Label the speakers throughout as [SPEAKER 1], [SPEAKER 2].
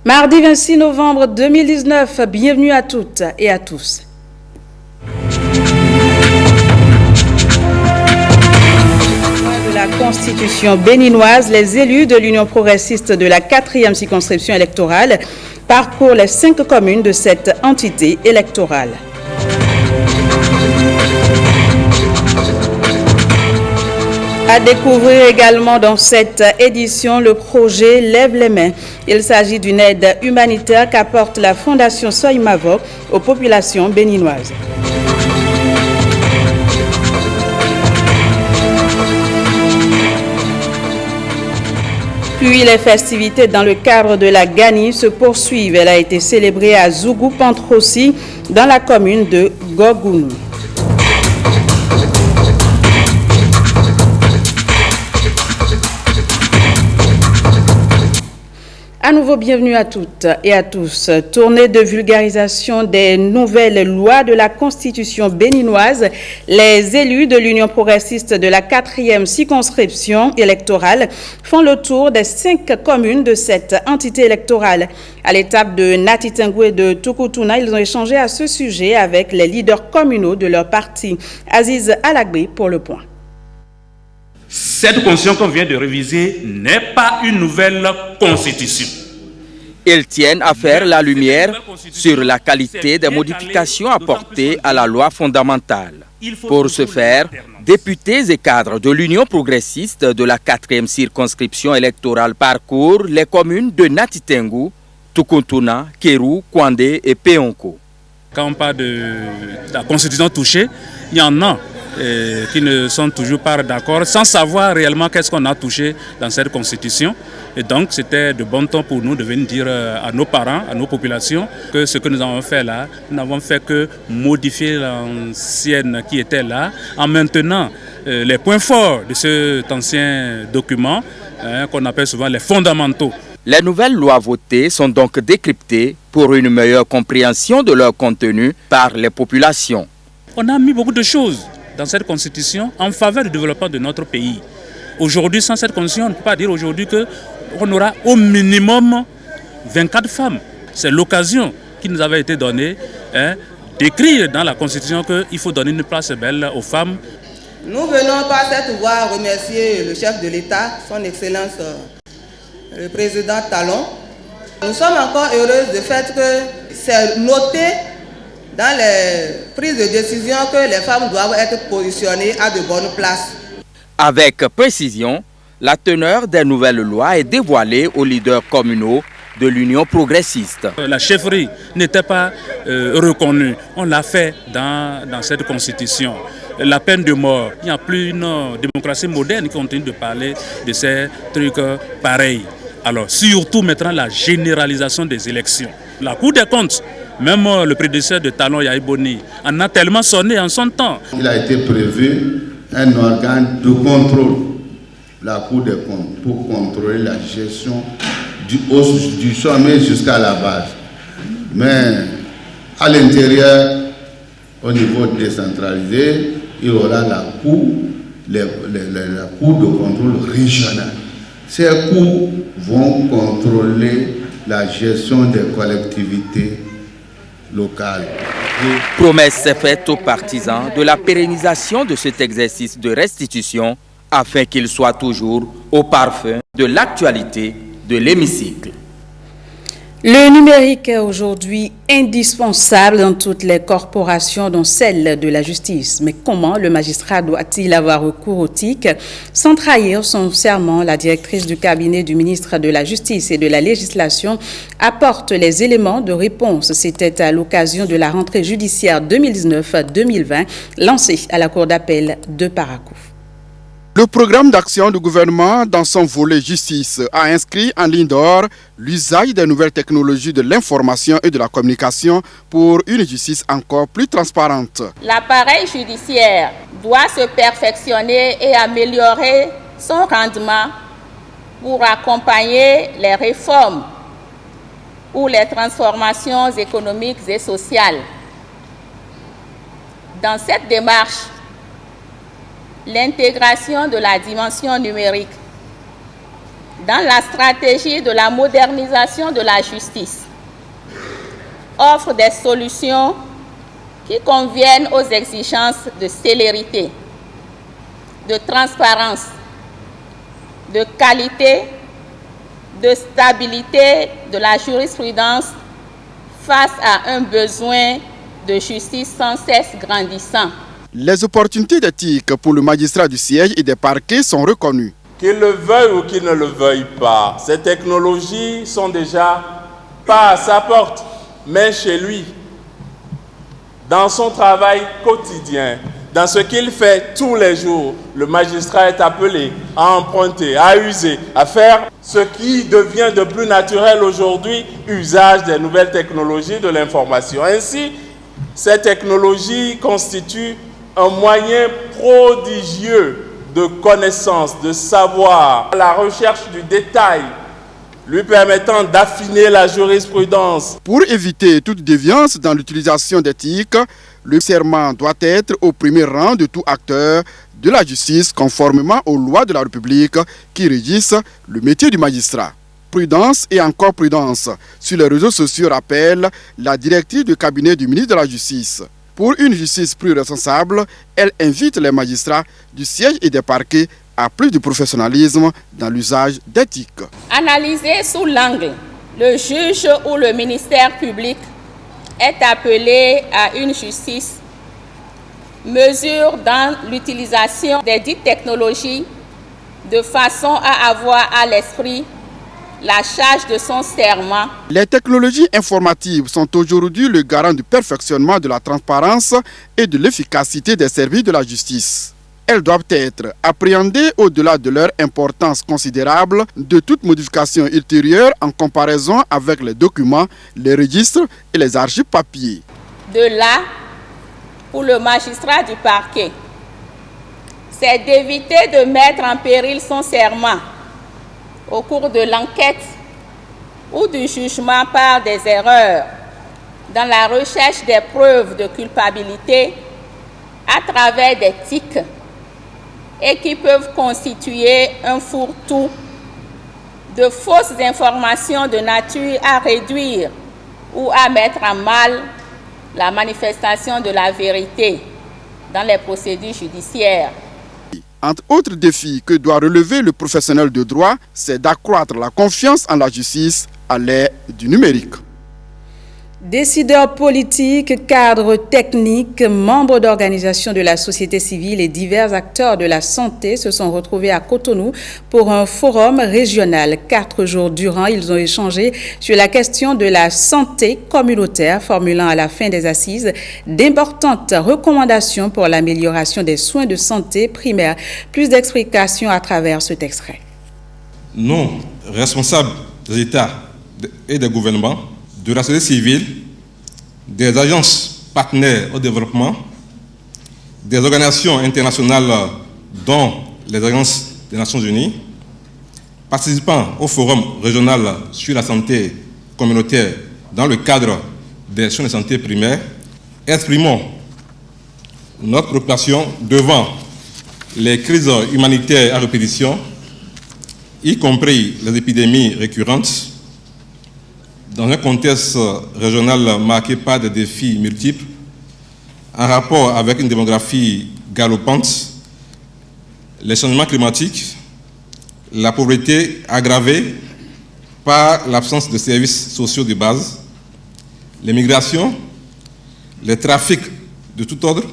[SPEAKER 1] Mardi 26 novembre 2019, bienvenue à toutes et à tous. De la Constitution béninoise, les élus de l'Union progressiste de la 4e circonscription électorale parcourent les 5 communes de cette entité électorale. À découvrir également dans cette édition le projet Lève les mains. Il s'agit d'une aide humanitaire qu'apporte la Fondation Soimavo aux populations béninoises. Puis les festivités dans le cadre de la Gani se poursuivent. Elle a été célébrée à Zougou-Pantrossi dans la commune de Gogounou. À nouveau, bienvenue à toutes et à tous. Tournée de vulgarisation des nouvelles lois de la Constitution béninoise. Les élus de l'Union progressiste de la 4e circonscription électorale font le tour des 5 communes de cette entité électorale. À l'étape de Natitengou et de Tukutuna, ils ont échangé à ce sujet avec les leaders communaux de leur parti. Aziz Alagbe pour le point.
[SPEAKER 2] Cette constitution qu'on vient de réviser n'est pas une nouvelle constitution.
[SPEAKER 3] Ils tiennent à faire la lumière sur la qualité des modifications apportées à la loi fondamentale. Pour ce faire, députés et cadres de l'Union progressiste de la 4e circonscription électorale parcourent les communes de Natitengou, Tukuntuna, Kéru, Kwandé et Péonko.
[SPEAKER 4] Quand on parle de la constitution touchée, il y en a qui ne sont toujours pas d'accord, sans savoir réellement qu'est-ce qu'on a touché dans cette constitution. Et donc c'était de bon ton pour nous de venir dire à nos parents, à nos populations, que ce que nous avons fait là, nous n'avons fait que modifier l'ancienne qui était là, en maintenant les points forts de cet ancien document, qu'on appelle souvent les fondamentaux.
[SPEAKER 3] Les nouvelles lois votées sont donc décryptées pour une meilleure compréhension de leur contenu par les populations.
[SPEAKER 4] On a mis beaucoup de choses dans cette constitution en faveur du développement de notre pays. Aujourd'hui, sans cette constitution, on ne peut pas dire aujourd'hui qu'on aura au minimum 24 femmes. C'est l'occasion qui nous avait été donnée d'écrire dans la constitution qu'il faut donner une place belle aux femmes.
[SPEAKER 5] Nous venons par cette voie remercier le chef de l'État, son Excellence le président Talon. Nous sommes encore heureux du fait que c'est noté dans les prises de décision que les femmes doivent être positionnées à de bonnes places.
[SPEAKER 3] Avec précision, la teneur des nouvelles lois est dévoilée aux leaders communaux de l'Union progressiste.
[SPEAKER 4] La chefferie n'était pas reconnue. On l'a fait dans cette constitution. La peine de mort, il n'y a plus une démocratie moderne qui continue de parler de ces trucs pareils. Alors surtout maintenant la généralisation des élections. La Cour des comptes, même le prédécesseur de Talon Yaïboni, en a tellement sonné en son temps.
[SPEAKER 6] Il a été prévu un organe de contrôle, la Cour des comptes, pour contrôler la gestion du sommet jusqu'à la base. Mais à l'intérieur, au niveau décentralisé, il y aura la Cour de contrôle régionale. Ces cours vont contrôler la gestion des collectivités locales.
[SPEAKER 3] Promesse est faite aux partisans de la pérennisation de cet exercice de restitution afin qu'il soit toujours au parfum de l'actualité de l'hémicycle.
[SPEAKER 1] Le numérique est aujourd'hui indispensable dans toutes les corporations, dont celle de la justice. Mais comment le magistrat doit-il avoir recours au TIC? Sans trahir son serment, la directrice du cabinet du ministre de la Justice et de la Législation apporte les éléments de réponse. C'était à l'occasion de la rentrée judiciaire 2019-2020 lancée à la Cour d'appel de Parakou.
[SPEAKER 7] Le programme d'action du gouvernement dans son volet justice a inscrit en ligne d'or l'usage des nouvelles technologies de l'information et de la communication pour une justice encore plus transparente.
[SPEAKER 8] L'appareil judiciaire doit se perfectionner et améliorer son rendement pour accompagner les réformes ou les transformations économiques et sociales. Dans cette démarche, l'intégration de la dimension numérique, dans la stratégie de la modernisation de la justice, offre des solutions qui conviennent aux exigences de célérité, de transparence, de qualité, de stabilité de la jurisprudence face à un besoin de justice sans cesse grandissant.
[SPEAKER 7] Les opportunités d'éthique pour le magistrat du siège et des parquets sont reconnues.
[SPEAKER 9] Qu'il le veuille ou qu'il ne le veuille pas, ces technologies sont déjà pas à sa porte, mais chez lui, dans son travail quotidien, dans ce qu'il fait tous les jours. Le magistrat est appelé à emprunter, à user, à faire ce qui devient de plus naturel aujourd'hui, usage des nouvelles technologies de l'information. Ainsi, ces technologies constituent un moyen prodigieux de connaissance, de savoir, la recherche du détail, lui permettant d'affiner la jurisprudence.
[SPEAKER 7] Pour éviter toute déviance dans l'utilisation d'éthique, le serment doit être au premier rang de tout acteur de la justice conformément aux lois de la République qui régissent le métier du magistrat. Prudence et encore prudence. Sur les réseaux sociaux rappelle la directrice du cabinet du ministre de la Justice. Pour une justice plus responsable, elle invite les magistrats du siège et des parquets à plus de professionnalisme dans l'usage d'éthique.
[SPEAKER 8] Analysé sous l'angle, le juge ou le ministère public est appelé à une justice mesure dans l'utilisation des dites technologies de façon à avoir à l'esprit la charge de son serment.
[SPEAKER 7] Les technologies informatives sont aujourd'hui le garant du perfectionnement de la transparence et de l'efficacité des services de la justice. Elles doivent être appréhendées au-delà de leur importance considérable de toute modification ultérieure en comparaison avec les documents, les registres et les archives papier.
[SPEAKER 8] De là, pour le magistrat du parquet, c'est d'éviter de mettre en péril son serment au cours de l'enquête ou du jugement par des erreurs dans la recherche des preuves de culpabilité à travers des tics et qui peuvent constituer un fourre-tout de fausses informations de nature à réduire ou à mettre à mal la manifestation de la vérité dans les procédures judiciaires.
[SPEAKER 7] Entre autres défis que doit relever le professionnel de droit, c'est d'accroître la confiance en la justice à l'ère du numérique.
[SPEAKER 1] Décideurs politiques, cadres techniques, membres d'organisations de la société civile et divers acteurs de la santé se sont retrouvés à Cotonou pour un forum régional. 4 jours durant, ils ont échangé sur la question de la santé communautaire, formulant à la fin des assises d'importantes recommandations pour l'amélioration des soins de santé primaire. Plus d'explications à travers cet extrait.
[SPEAKER 10] Nous, responsables des États et des gouvernements, de la société civile, des agences partenaires au développement, des organisations internationales dont les agences des Nations Unies, participant au forum régional sur la santé communautaire dans le cadre des soins de santé primaire, exprimons notre préoccupation devant les crises humanitaires à répétition, y compris les épidémies récurrentes, dans un contexte régional marqué par des défis multiples, en rapport avec une démographie galopante, les changements climatiques, la pauvreté aggravée par l'absence de services sociaux de base, les migrations, les trafics de tout ordre,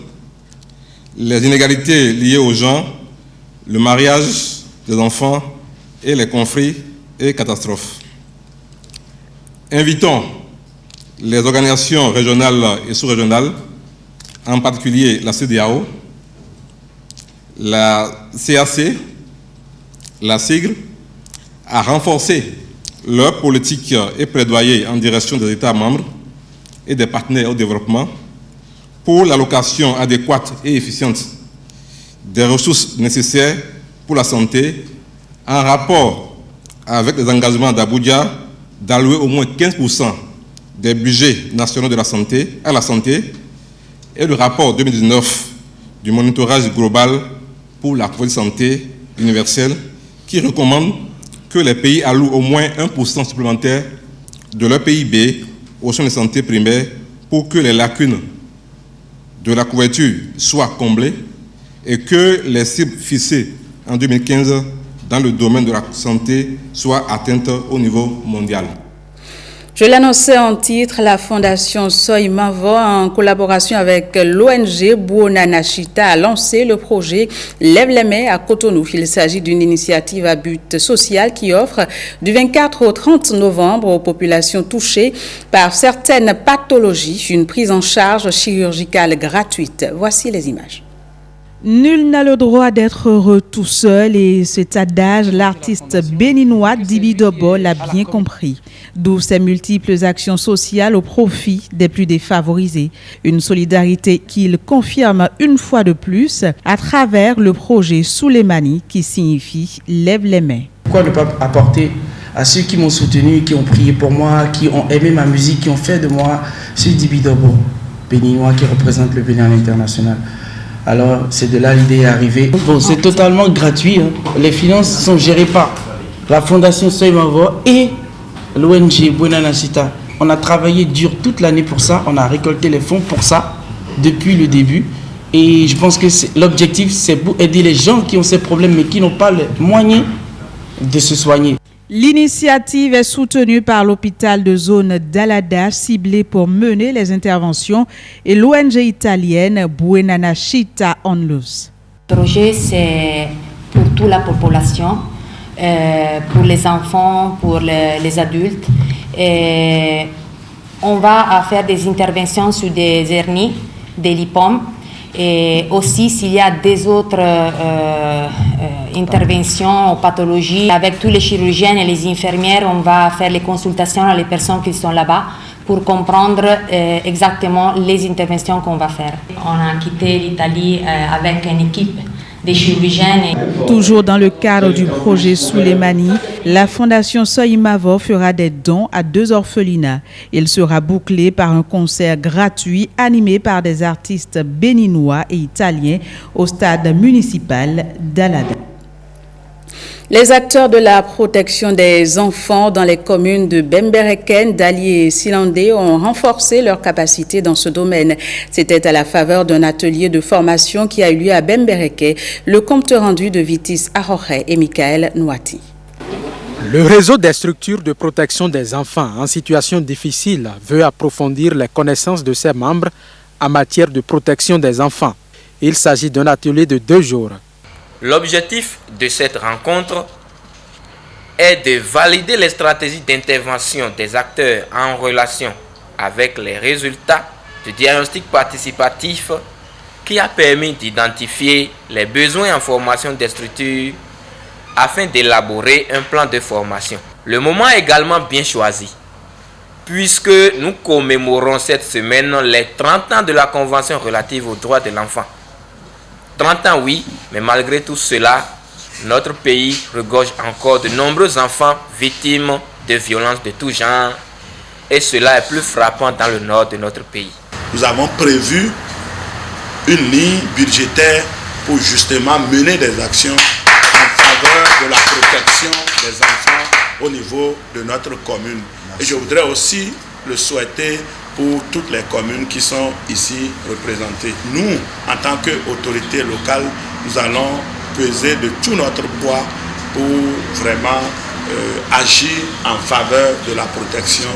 [SPEAKER 10] les inégalités liées aux gens, le mariage des enfants et les conflits et catastrophes. Invitons les organisations régionales et sous-régionales, en particulier la CEDEAO, la CAC, la SIGRE, à renforcer leur politique et plaidoyer en direction des États membres et des partenaires au développement pour l'allocation adéquate et efficiente des ressources nécessaires pour la santé en rapport avec les engagements d'Abuja d'allouer au moins 15% des budgets nationaux de la santé à la santé et le rapport 2019 du monitorage global pour la santé universelle qui recommande que les pays allouent au moins 1% supplémentaire de leur PIB aux soins de santé primaires pour que les lacunes de la couverture soient comblées et que les cibles fixées en 2015 dans le domaine de la santé soient atteintes au niveau mondial.
[SPEAKER 1] Je l'annonçais en titre, la Fondation Soy Mavo, en collaboration avec l'ONG Buonanachita, a lancé le projet Lève les mains à Cotonou. Il s'agit d'une initiative à but social qui offre du 24 au 30 novembre aux populations touchées par certaines pathologies une prise en charge chirurgicale gratuite. Voici les images.
[SPEAKER 11] Nul n'a le droit d'être heureux tout seul et cet adage, l'artiste béninois Dibi Dobo l'a bien compris. D'où ses multiples actions sociales au profit des plus défavorisés. Une solidarité qu'il confirme une fois de plus à travers le projet Souleymani qui signifie « Lève les mains ».
[SPEAKER 12] Pourquoi ne pas apporter à ceux qui m'ont soutenu, qui ont prié pour moi, qui ont aimé ma musique, qui ont fait de moi ce Dibi Dobo, béninois qui représente le Bénin à l'international. Alors, c'est de là l'idée est arrivée. Bon, c'est totalement gratuit. Les finances sont gérées par la Fondation Soy Mavo et l'ONG Buonanachita. On a travaillé dur toute l'année pour ça. On a récolté les fonds pour ça depuis le début. Et je pense que l'objectif, c'est pour aider les gens qui ont ces problèmes mais qui n'ont pas les moyens de se soigner.
[SPEAKER 11] L'initiative est soutenue par l'hôpital de zone d'Alada, ciblé pour mener les interventions, et l'ONG italienne Buonanachita Onlus.
[SPEAKER 13] Le projet, c'est pour toute la population, pour les enfants, pour les adultes. Et on va faire des interventions sur des hernies, des lipomes, et aussi s'il y a des autres interventions aux pathologies. Avec tous les chirurgiens et les infirmières, on va faire les consultations à les personnes qui sont là-bas pour comprendre exactement les interventions qu'on va faire. On a quitté l'Italie avec une équipe des chirurgiens.
[SPEAKER 11] Toujours dans le cadre du projet Souleymani, la Fondation Soy Mavo fera des dons à 2 orphelinats. Il sera bouclé par un concert gratuit animé par des artistes béninois et italiens au stade municipal d'Alada.
[SPEAKER 1] Les acteurs de la protection des enfants dans les communes de Bembereken, Dali et Silandé ont renforcé leurs capacités dans ce domaine. C'était à la faveur d'un atelier de formation qui a eu lieu à Bembereken. Le compte rendu de Vitis Aroré et Michael Nouati.
[SPEAKER 14] Le réseau des structures de protection des enfants en situation difficile veut approfondir les connaissances de ses membres en matière de protection des enfants. Il s'agit d'un atelier de 2 jours.
[SPEAKER 3] L'objectif de cette rencontre est de valider les stratégies d'intervention des acteurs en relation avec les résultats du diagnostic participatif qui a permis d'identifier les besoins en formation des structures afin d'élaborer un plan de formation. Le moment est également bien choisi puisque nous commémorons cette semaine les 30 ans de la Convention relative aux droits de l'enfant. 30 ans, oui, mais malgré tout cela, notre pays regorge encore de nombreux enfants victimes de violences de tout genre. Et cela est plus frappant dans le nord de notre pays.
[SPEAKER 15] Nous avons prévu une ligne budgétaire pour justement mener des actions en faveur de la protection des enfants au niveau de notre commune. Et je voudrais aussi le souhaiter pour toutes les communes qui sont ici représentées. Nous, en tant qu'autorité locale, nous allons peser de tout notre poids pour vraiment agir en faveur de la protection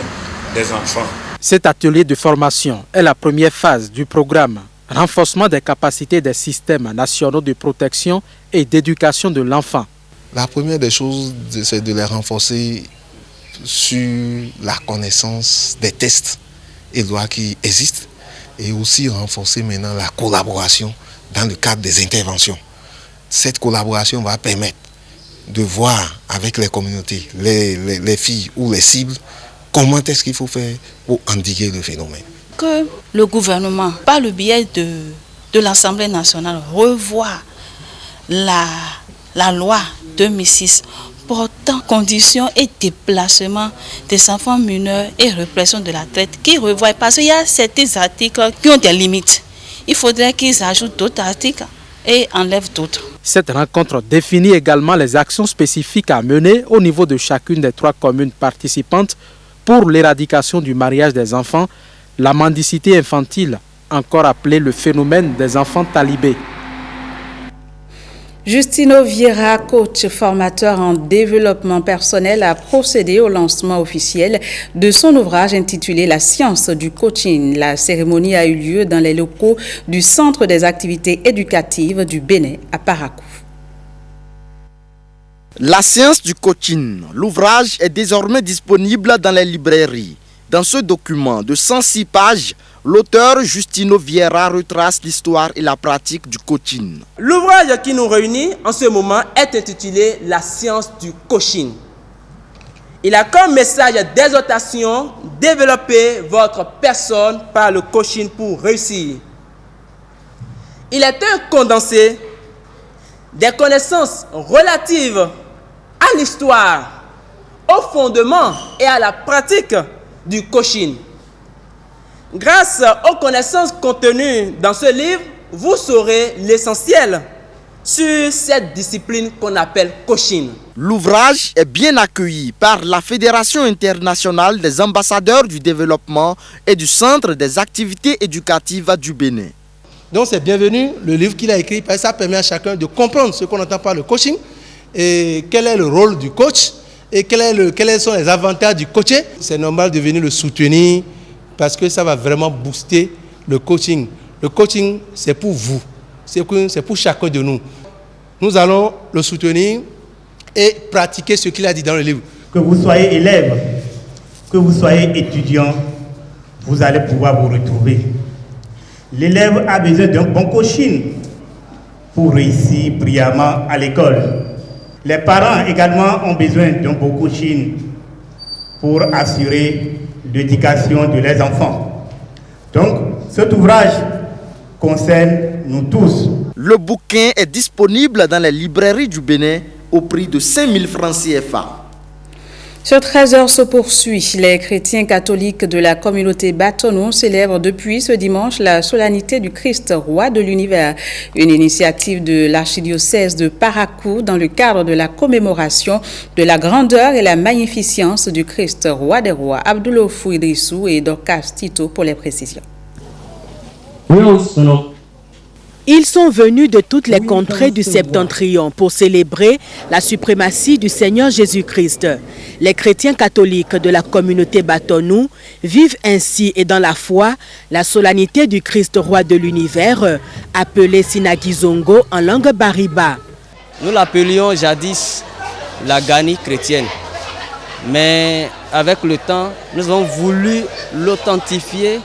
[SPEAKER 15] des enfants.
[SPEAKER 14] Cet atelier de formation est la première phase du programme renforcement des capacités des systèmes nationaux de protection et d'éducation de l'enfant.
[SPEAKER 16] La première des choses, c'est de les renforcer sur la connaissance des tests et lois qui existent et aussi renforcer maintenant la collaboration dans le cadre des interventions. Cette collaboration va permettre de voir avec les communautés, les filles ou les cibles, comment est-ce qu'il faut faire pour endiguer le phénomène.
[SPEAKER 17] Que le gouvernement, par le biais de l'Assemblée nationale, revoie la loi 2006 portant conditions et déplacement des enfants mineurs et répression de la traite, qui revoient, parce qu'il y a certains articles qui ont des limites. Il faudrait qu'ils ajoutent d'autres articles et enlève toutes.
[SPEAKER 14] Cette rencontre définit également les actions spécifiques à mener au niveau de chacune des 3 communes participantes pour l'éradication du mariage des enfants, la mendicité infantile, encore appelée le phénomène des enfants talibés.
[SPEAKER 1] Justino Vieira, coach formateur en développement personnel, a procédé au lancement officiel de son ouvrage intitulé « La science du coaching ». La cérémonie a eu lieu dans les locaux du Centre des activités éducatives du Bénin à Parakou.
[SPEAKER 18] La science du coaching. L'ouvrage est désormais disponible dans les librairies. Dans ce document de 106 pages, l'auteur Justino Vieira retrace l'histoire et la pratique du coaching.
[SPEAKER 19] L'ouvrage qui nous réunit en ce moment est intitulé « La science du coaching ». Il a comme message d'exhortation « Développer votre personne par le coaching pour réussir ». Il est un condensé des connaissances relatives à l'histoire, au fondement et à la pratique du coaching. Grâce aux connaissances contenues dans ce livre, vous saurez l'essentiel sur cette discipline qu'on appelle coaching.
[SPEAKER 18] L'ouvrage est bien accueilli par la Fédération internationale des ambassadeurs du développement et du Centre des activités éducatives du Bénin.
[SPEAKER 20] Donc c'est bienvenu le livre qu'il a écrit, parce que ça permet à chacun de comprendre ce qu'on entend par le coaching et quel est le rôle du coach et quels sont les avantages du coaché. C'est normal de venir le soutenir parce que ça va vraiment booster le coaching. Le coaching, c'est pour vous, c'est pour chacun de nous. Nous allons le soutenir et pratiquer ce qu'il a dit dans le livre.
[SPEAKER 21] Que vous soyez élève, que vous soyez étudiant, vous allez pouvoir vous retrouver. L'élève a besoin d'un bon coaching pour réussir brillamment à l'école. Les parents également ont besoin d'un bon coaching pour assurer l'éducation de leurs enfants. Donc, cet ouvrage concerne nous tous.
[SPEAKER 18] Le bouquin est disponible dans les librairies du Bénin au prix de 5 000 francs CFA.
[SPEAKER 1] Ce 13h se poursuit. Les chrétiens catholiques de la communauté Batonou célèbrent depuis ce dimanche la solennité du Christ, roi de l'univers. Une initiative de l'archidiocèse de Parakou dans le cadre de la commémoration de la grandeur et la magnificence du Christ, roi des rois. Abdoulofou Idrissou et Dorcas Tito pour les précisions.
[SPEAKER 22] Ils sont venus de toutes les contrées du Septentrion pour célébrer la suprématie du Seigneur Jésus-Christ. Les chrétiens catholiques de la communauté Batonou vivent ainsi et dans la foi la solennité du Christ roi de l'univers, appelé Sinagizongo en langue bariba.
[SPEAKER 23] Nous l'appelions jadis la Gani chrétienne, mais avec le temps, nous avons voulu l'authentifier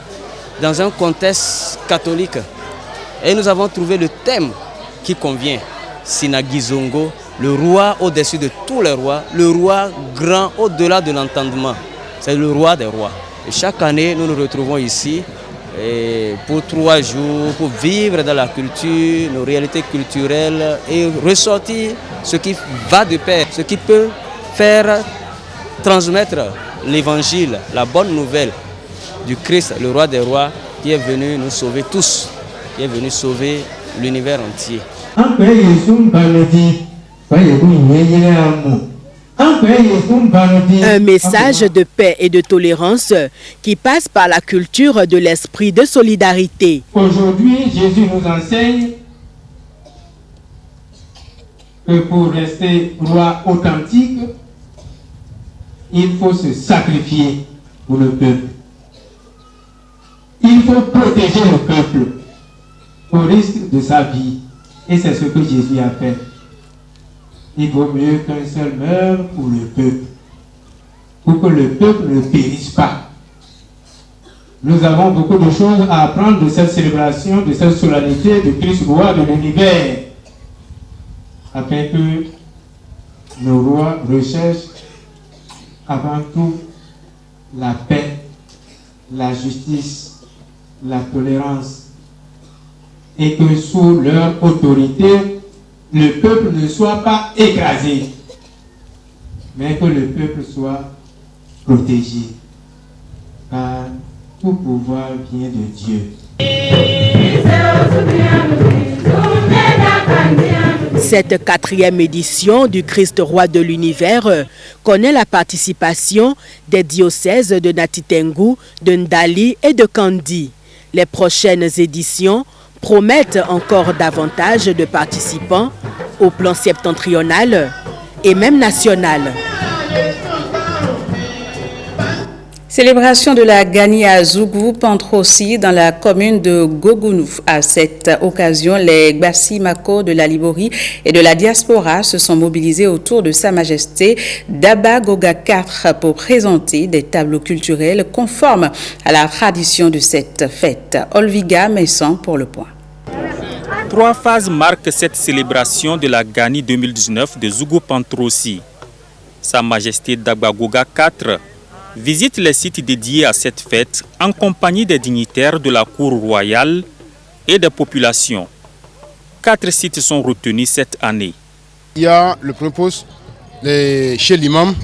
[SPEAKER 23] dans un contexte catholique. Et nous avons trouvé le thème qui convient. Sinagizongo, le roi au-dessus de tous les rois, le roi grand au-delà de l'entendement. C'est le roi des rois. Et chaque année, nous nous retrouvons ici pour 3 jours, pour vivre dans la culture, nos réalités culturelles et ressortir ce qui va de pair, ce qui peut faire transmettre l'évangile, la bonne nouvelle du Christ, le roi des rois, qui est venu nous sauver tous. Qui est venu sauver l'univers entier.
[SPEAKER 22] Un message de paix et de tolérance qui passe par la culture de l'esprit de solidarité.
[SPEAKER 24] Aujourd'hui, Jésus nous enseigne que pour rester roi authentique, il faut se sacrifier pour le peuple. Il faut protéger le peuple au risque de sa vie. Et c'est ce que Jésus a fait. Il vaut mieux qu'un seul meure pour le peuple, pour que le peuple ne périsse pas. Nous avons beaucoup de choses à apprendre de cette célébration, de cette solennité de Christ roi de l'univers, afin que nos rois recherchent avant tout la paix, la justice, la tolérance, et que sous leur autorité, le peuple ne soit pas écrasé, mais que le peuple soit protégé, car tout pouvoir vient de Dieu.
[SPEAKER 22] Cette 4e édition du Christ roi de l'univers connaît la participation des diocèses de Natitengu, de Ndali et de Kandi. Les prochaines éditions promettent encore davantage de participants au plan septentrional et même national.
[SPEAKER 1] Célébration de la Gani à Zougou Pantrosi dans la commune de Gogounou. À cette occasion, les Gbassi Mako de la Liborie et de la diaspora se sont mobilisés autour de Sa Majesté Daba Goga IV pour présenter des tableaux culturels conformes à la tradition de cette fête. Olviga Messan pour le point.
[SPEAKER 2] 3 phases marquent cette célébration de la Gani 2019 de Zougou Pantrosi. Sa Majesté Daba Goga IV visite les sites dédiés à cette fête en compagnie des dignitaires de la cour royale et des populations. 4 sites sont retenus cette année.
[SPEAKER 4] Il y a le premier poste chez l'imam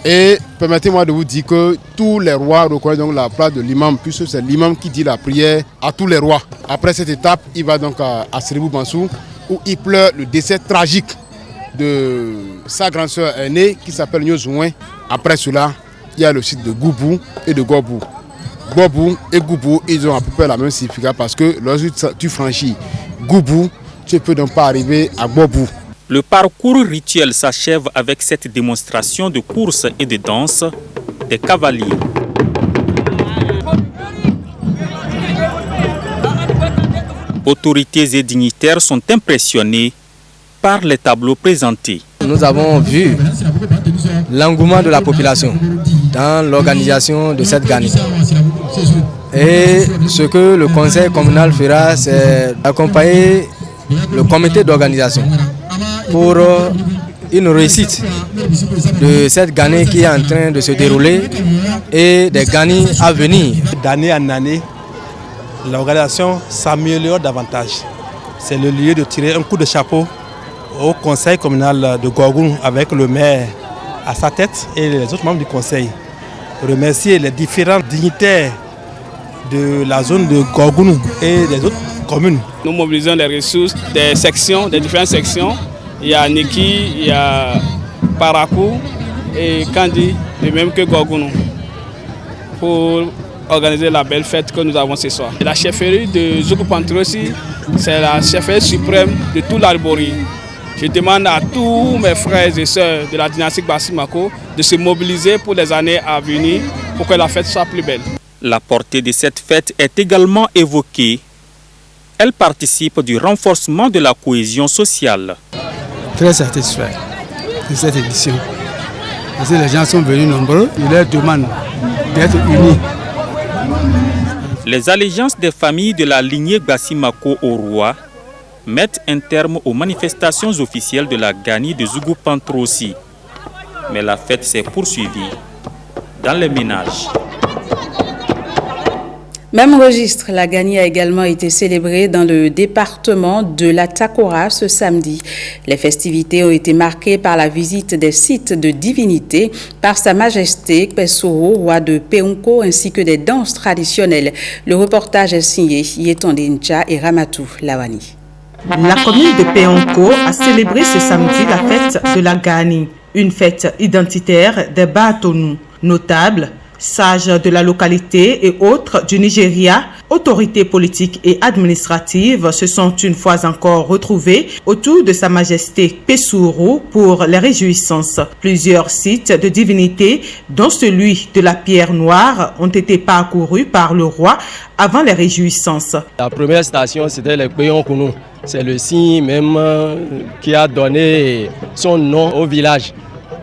[SPEAKER 4] et permettez-moi de vous dire que tous les rois reconnaissent donc la place de l'imam puisque c'est l'imam qui dit la prière à tous les rois. Après cette étape, il va donc à Séribou Bansou où il pleure le décès tragique de sa grande sœur aînée qui s'appelle Nyozouin. Après cela, il y a le site de Goubou et de Gobou. Gobou et Goubou, ils ont à peu près la même signification parce que lorsque tu franchis Goubou, tu ne peux donc pas arriver à Gobou.
[SPEAKER 2] Le parcours rituel s'achève avec cette démonstration de course et de danse des cavaliers. Autorités et dignitaires sont impressionnés par les tableaux présentés.
[SPEAKER 5] Nous avons vu l'engouement de la population dans l'organisation de cette Gani. Et ce que le conseil communal fera, c'est accompagner le comité d'organisation pour une réussite de cette Gani qui est en train de se dérouler et des Gani à venir.
[SPEAKER 6] D'année en année, l'organisation s'améliore davantage. C'est le lieu de tirer un coup de chapeau au conseil communal de Gorgounou avec le maire à sa tête et les autres membres du conseil. Remercier les différents dignitaires de la zone de Gorgounou et des autres communes.
[SPEAKER 25] Nous mobilisons les ressources des sections, des différentes sections. Il y a Niki, il y a Parakou et Kandi, et même que Gorgounou, pour organiser la belle fête que nous avons ce soir. La chefferie de Zougou Pantrosi, c'est la chefferie suprême de tout l'Arborie. Je demande à tous mes frères et sœurs de la dynastie Gbassi Mako de se mobiliser pour les années à venir pour que la fête soit plus belle.
[SPEAKER 2] La portée de cette fête est également évoquée. Elle participe du renforcement de la cohésion sociale.
[SPEAKER 26] Très satisfait de cette édition. Parce que les gens sont venus nombreux, ils leur demandent d'être unis.
[SPEAKER 2] Les allégeances des familles de la lignée Gbassi Mako au roi mettent un terme aux manifestations officielles de la Gani de Zougou Pantrosi. Mais la fête s'est poursuivie dans les ménages.
[SPEAKER 1] Même registre, la Gani a également été célébrée dans le département de la Takora ce samedi. Les festivités ont été marquées par la visite des sites de divinités par Sa Majesté Kpesoro, roi de Peunko, ainsi que des danses traditionnelles. Le reportage est signé Yetonde Ncha et Ramatou Lawani.
[SPEAKER 27] La commune de Peunko a célébré ce samedi la fête de la Gani, une fête identitaire des Batonou, notables, sages de la localité et autres du Nigeria, autorités politiques et administratives se sont une fois encore retrouvés autour de Sa Majesté Pesuru pour les réjouissances. Plusieurs sites de divinités, dont celui de la pierre noire, ont été parcourus par le roi avant les réjouissances.
[SPEAKER 5] La première station, c'était le Peyonkounou. C'est le signe même qui a donné son nom au village.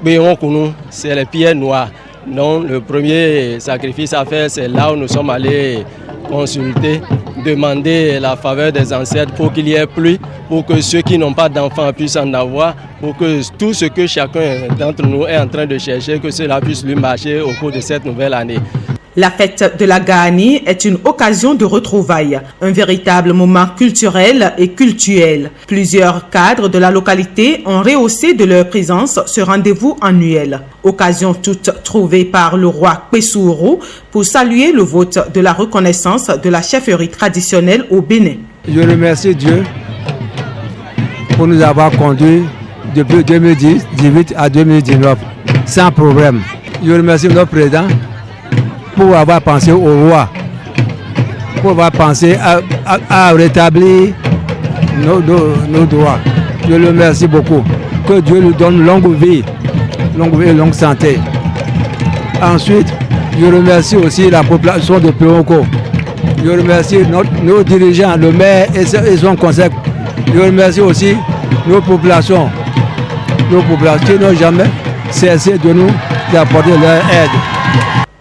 [SPEAKER 5] Peyonkounou, c'est les pierres noires. Donc le premier sacrifice à faire, c'est là où nous sommes allés consulter, demander la faveur des ancêtres pour qu'il y ait pluie, pour que ceux qui n'ont pas d'enfants puissent en avoir, pour que tout ce que chacun d'entre nous est en train de chercher, que cela puisse lui marcher au cours de cette nouvelle année.
[SPEAKER 27] La fête de la Gani est une occasion de retrouvailles, un véritable moment culturel et cultuel. Plusieurs cadres de la localité ont rehaussé de leur présence ce rendez-vous annuel. Occasion toute trouvée par le roi Kpesuru pour saluer le vote de la reconnaissance de la chefferie traditionnelle au Bénin.
[SPEAKER 26] Je remercie Dieu pour nous avoir conduits depuis 2018 à 2019 sans problème. Je remercie notre président pour avoir pensé au roi, pour avoir pensé à rétablir nos droits. Je le remercie beaucoup. Que Dieu lui donne longue vie et longue santé. Ensuite, je remercie aussi la population de Péonko. Je remercie nos dirigeants, le maire et son conseil. Je remercie aussi nos populations qui n'ont jamais cessé de nous apporter leur aide.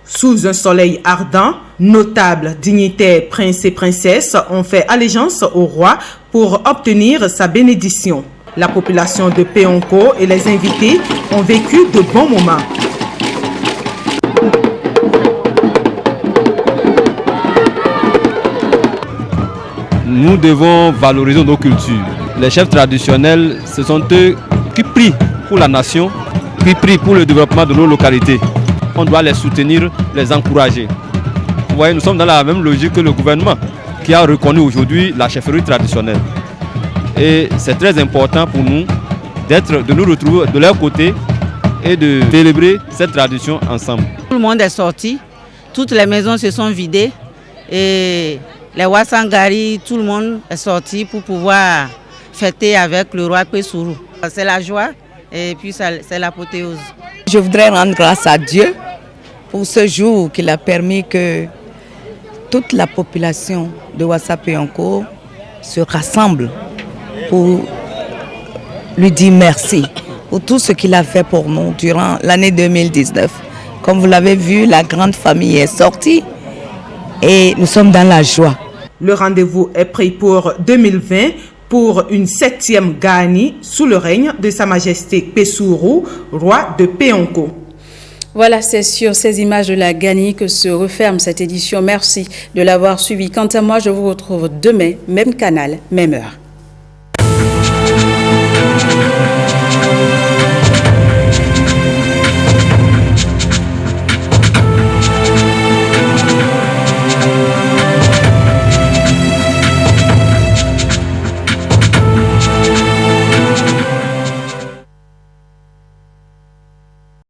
[SPEAKER 27] Sous un soleil ardent, notables, dignitaires, princes et princesses ont fait allégeance au roi pour obtenir sa bénédiction. La population de Péonko et les invités ont vécu de bons moments.
[SPEAKER 7] Nous devons valoriser nos cultures. Les chefs traditionnels, ce sont eux qui prient pour la nation, qui prient pour le développement de nos localités. On doit les soutenir, les encourager. Vous voyez, nous sommes dans la même logique que le gouvernement qui a reconnu aujourd'hui la chefferie traditionnelle. Et c'est très important pour nous de nous retrouver de leur côté et de célébrer cette tradition ensemble.
[SPEAKER 8] Tout le monde est sorti, toutes les maisons se sont vidées et les Wassangari, tout le monde est sorti pour pouvoir fêter avec le roi Pessourou. C'est la joie et puis c'est l'apothéose.
[SPEAKER 9] Je voudrais rendre grâce à Dieu pour ce jour qu'il a permis que toute la population de Wassa-Péonko se rassemble pour lui dire merci pour tout ce qu'il a fait pour nous durant l'année 2019. Comme vous l'avez vu, la grande famille est sortie et nous sommes dans la joie.
[SPEAKER 27] Le rendez-vous est pris pour 2020 pour une 7e Gani sous le règne de Sa Majesté Pessourou, roi de Péonko.
[SPEAKER 1] Voilà, c'est sur ces images de la Gani que se referme cette édition. Merci de l'avoir suivi. Quant à moi, je vous retrouve demain, même canal, même heure.